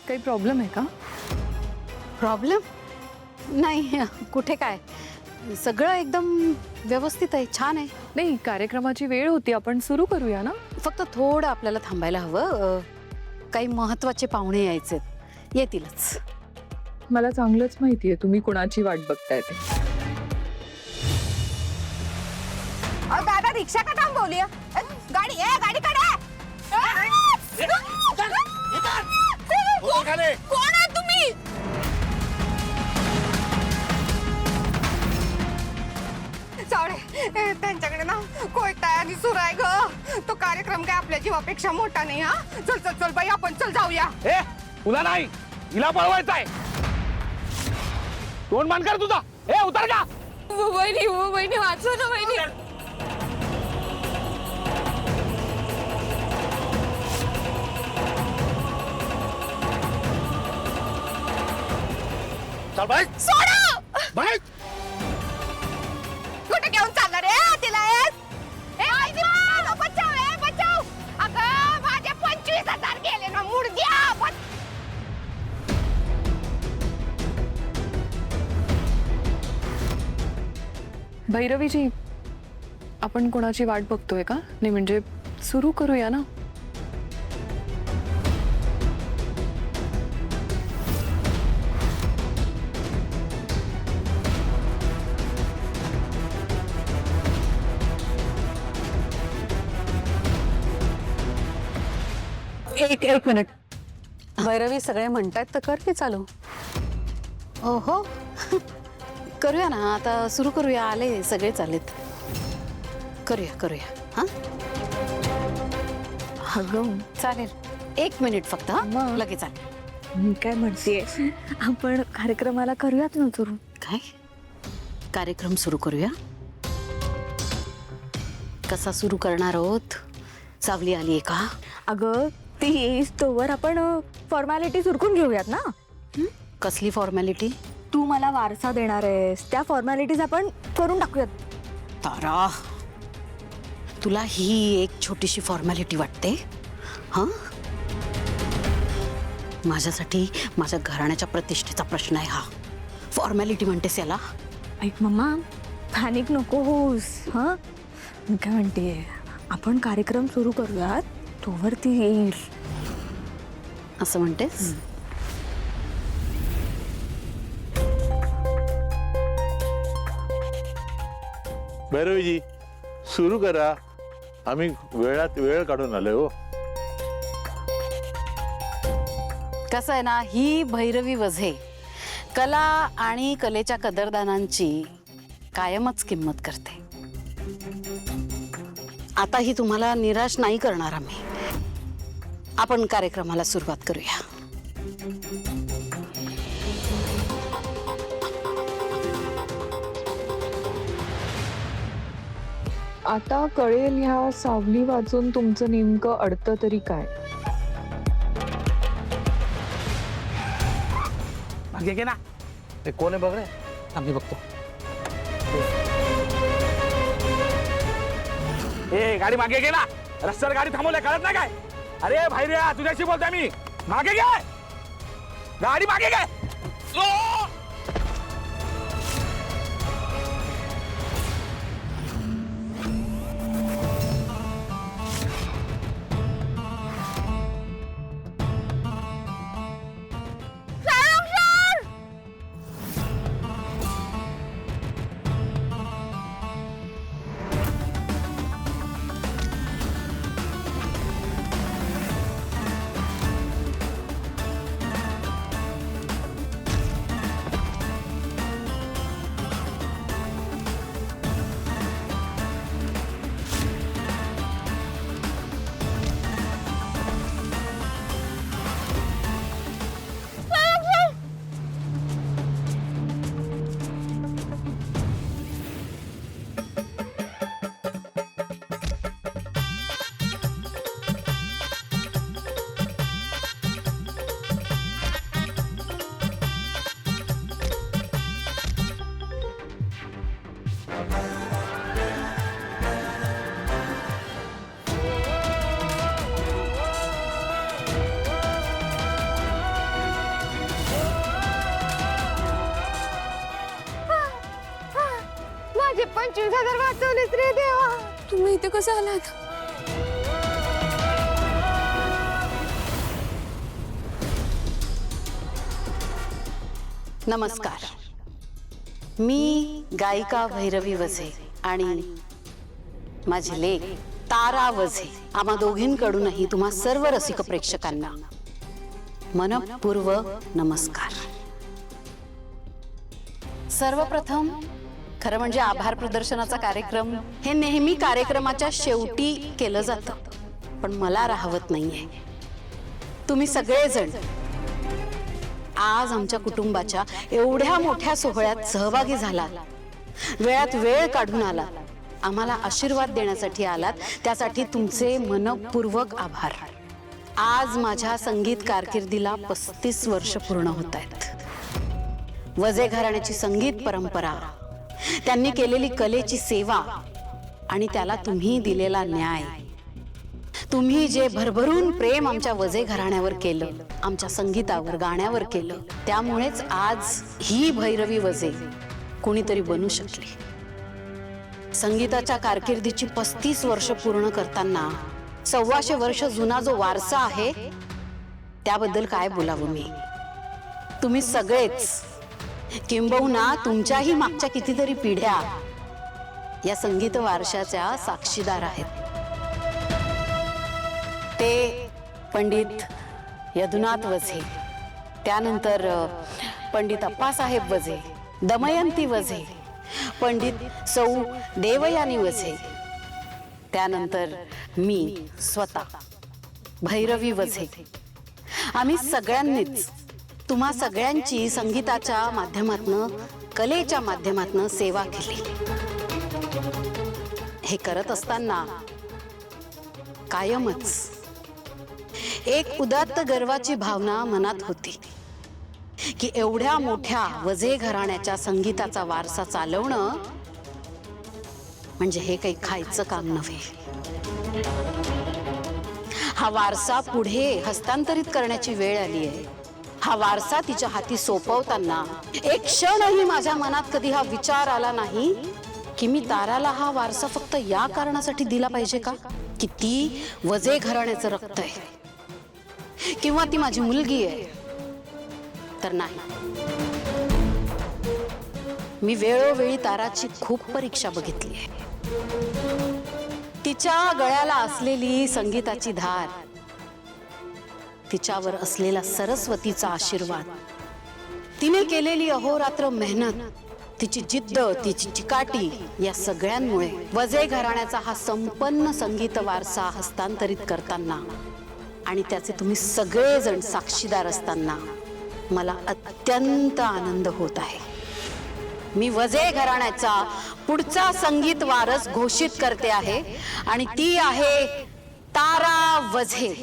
काही प्रॉब्लेम आहे का? प्रॉब्लेम नाही, कुठे काय, सगळं एकदम व्यवस्थित आहे, छान आहे. नाही, कार्यक्रमाची वेळ होती, आपण सुरू करूया ना. फक्त थोडं आपल्याला थांबायला हवं. काही महत्त्वाचे पाहुणे यायचे, येतीलच. मला चांगलंच माहितीये तुम्ही कुणाची वाट बघताय ते. दादा रिक्षा का थांबवली? गाडी काढा. कोण आहे तुम्ही? चावडे, त्यांच्याकडे ना कोयता आणि सूर आहे ग. तो कार्यक्रम काय आपल्या जीवापेक्षा मोठा नाही. हा चल बाई, आपण चल जाऊया. ए तुला नाही, हिला पळवायचंय. तोंड मान कर तुझा. ए उतर का. वहिनी वाचव ना वहिनी. चल बाई. सोडा. बाई कुठे घेऊन चालणार रे तिला? बचाव. अगं माझे 25,000 गेले ना मुडद्या. भैरवीजी, आपण कोणाची वाट बघतोय का? नाही म्हणजे सुरू करूया ना. एक मिनिट. भैरवी, सगळे म्हणतायत तर कर की चालू. ओहो, करूया ना आता, सुरू करूया. आले सगळे, चालेत. करूया. हा अगं चालेल. 1 मिनिट फक्त. हा मग. लगेच आले. मी काय म्हणतेय, आपण कार्यक्रमाला करूयात ना सुरू. काय कार्यक्रम सुरू करूया? कसा सुरू करणार आहोत? सावली आली आहे का? अगं ती येईस तोवर आपण फॉर्मॅलिटी उरकून घेऊयात ना. कसली फॉर्मॅलिटी? तू मला वारसा देणार आहेस, त्या फॉर्मॅलिटीज आपण करून टाकूयात. तारा, तुला ही एक छोटीशी फॉर्मॅलिटी वाटते? हा, माझ्यासाठी माझ्या घराण्याच्या प्रतिष्ठेचा प्रश्न आहे हा. फॉर्मॅलिटी म्हणतेस याला? ऐक मम्मा, पॅनिक नको होस. हा, मी काय म्हणते, आपण कार्यक्रम सुरू करूयात, तोवर ती येईल. असं म्हणतेस? भैरवीजी सुरू करा. आम्ही वेळात वेळ काढून आलोय हो. कसं आहे ना, ही भैरवी वझे कला आणि कलेच्या कदरदानांची कायमच किंमत करते. आता ही तुम्हाला निराश नाही करणार आम्ही. आपण कार्यक्रमाला सुरुवात करूया. आता कळेल ह्या सावली वाचून तुमचं नेमकं अडतं तरी काय. मागे घे ना. ते कोण आहे बघ रे. आम्ही बघतो. ए गाडी मागे घे ना. रस्त्यावर गाडी थांबवल्या कळत नाही काय? अरे भाईऱ्या, तुझ्याशी बोलतोय मी. मागे घे गाडी, मागे घे. ओ! 25,000 वाचवलीस रे देवा. तुम्ही इथे कसं आलात? नमस्कार. मी गायिका भैरवी वझे आणि माझी लेक तारा वझे आम्हा दोघींकडूनही तुम्हा सर्व रसिक प्रेक्षकांना मनपूर्व नमस्कार. सर्वप्रथम खरं म्हणजे आभार प्रदर्शनाचा कार्यक्रम हे नेहमी कार्यक्रमाच्या शेवटी केलं जातं, पण मला राहवत नाहीये. तुम्ही सगळेजण आज आमच्या कुटुंबाच्या एवढ्या मोठ्या सोहळ्यात सहभागी झालात, वेळात वेळ काढून आलात, आम्हाला आशीर्वाद देण्यासाठी आलात, त्यासाठी तुमचे मनपूर्वक आभार. आज माझ्या संगीत कारकिर्दीला 35 वर्ष पूर्ण होत आहेत. वझे घराण्याची संगीत परंपरा, त्यांनी केलेली कलेची सेवा आणि त्याला तुम्ही दिलेला न्याय, तुम्ही जे भरभरून प्रेम आमच्या वझे घराण्यावर केलं, आमच्या संगीतावर गाण्यावर केलं, त्यामुळेच आज ही भैरवी वझे कोणीतरी बनू शकली. संगीताच्या कारकिर्दीची 35 वर्ष पूर्ण करताना 125 वर्ष जुना जो वारसा आहे त्याबद्दल काय बोलावं मी. तुम्ही सगळेच, किंबहुना तुमच्याही मागच्या कितीतरी पिढ्या या संगीत वारशाच्या साक्षीदार आहेत. ते पंडित यदुनाथ वझे, त्यानंतर पंडित अप्पासाहेब वझे, दमयंती वझे, पंडित सौ देवयानी वझे, त्यानंतर मी स्वतः भैरवी वझे, आम्ही सगळ्यांनीच तुम्हा सगळ्यांची संगीताच्या माध्यमातनं, कलेच्या माध्यमातनं सेवा केली. हे करत असताना कायमच एक उदात्त गर्वाची भावना मनात होती की एवढ्या मोठ्या वझे घराण्याच्या संगीताचा वारसा चालवणं म्हणजे हे काही खायचं काम नव्हे. हा वारसा पुढे हस्तांतरित करण्याची वेळ आली आहे. हा वारसा तिच्या हाती सोपवताना एक क्षणही माझ्या मनात कधी हा विचार आला नाही की मी ताराला हा वारसा फक्त या कारणासाठी दिला पाहिजे का की ती वझे घराण्याचं रक्त आहे किंवा ती माझी मुलगी आहे. तर नाही, मी वेळोवेळी ताराची खूप परीक्षा बघितली आहे. तिच्या गळ्याला असलेली संगीताची धार, तिच्यावर असलेला सरस्वतीचा आशीर्वाद, तिने केलेली अहोरात्र मेहनत, तिची जिद्द, तिची चिकाटी, या सगळ्यांमुळे वझे घराण्याचा हा संपन्न संगीत वारसा हस्तांतरित करताना आणि त्याचे तुम्ही सगळेजण साक्षीदार असताना मला अत्यंत आनंद होत आहे. मी वझे घराण्याचा पुढचा संगीत वारस घोषित करते आहे आणि ती आहे तारा वझे.